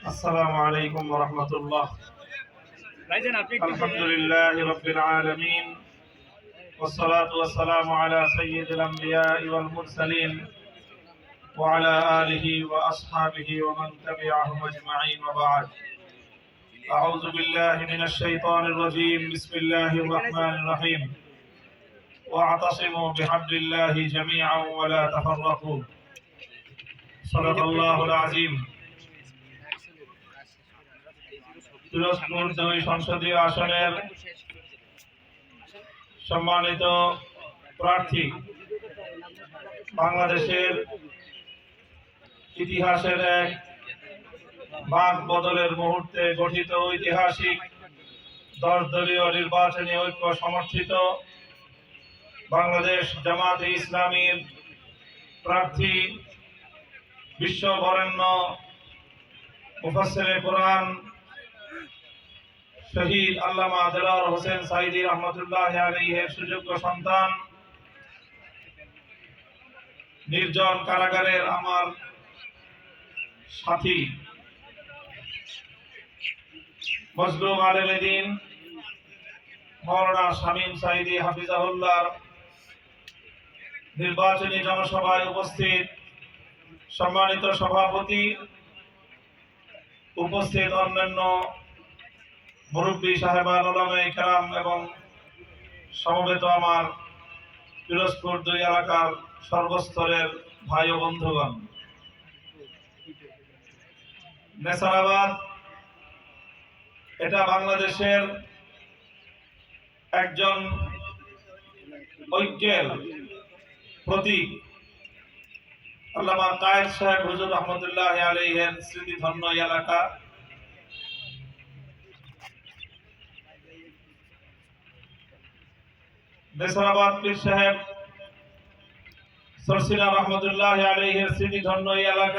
السلام عليكم ورحمة الله. الحمد لله رب العالمين، والصلاة والسلام على سيد الأنبياء والمرسلين وعلى آله وأصحابه ومن تبعهم أجمعين، وبعد. أعوذ بالله من الشيطان الرجيم. بسم الله الرحمن الرحيم. واعتصموا بحبل الله جميعا ولا تفرقوا. صدق الله العظيم. পিরোজপুর ২ সংসদীয় আসনের সম্মানিত প্রার্থী, বাংলাদেশের ইতিহাসের এক বাক বদলের মুহূর্তে গঠিত ঐতিহাসিক ১০ দলীয় নির্বাচনী ঐক্য সমর্থিত বাংলাদেশ জামাতে ইসলামীর প্রার্থী, বিশ্ববরেণ্য মুফাসসিরে কোরআন শহীদ আল্লামা দেলোয়ার হোসেন সাঈদী রহমতুল্লাহি আলাইহির সুযোগ্য সন্তান, নির্জন কারাগারের আমার সাথী মজলুম আলেমে দ্বীন মাওলানা শামীম সাঈদী হাফিজাহুল্লাহ নির্বাচনী জনসভায় উপস্থিত সম্মানিত সভাপতি, উপস্থিত অন্যান্য মুরব্বী সাহেবান, উলামায়ে কেরাম এবং সমবেত আমার পিরোজপুর ২ এলাকার সর্বস্তরের ভাই ও বন্ধুগণ, নেসারাবাদ এটা বাংলাদেশের একজন ঐক্যের প্রতীক। আল্লামা কায়েদ সাহেব হুজুর রহমতুল্লাহি আলাইহির স্মৃতিধন্য এলাকা। নেসারাবাদ পীর সাহেব সরসিনা রহমতুল্লাহি আলাইহির স্মৃতিধন্য এলাকা।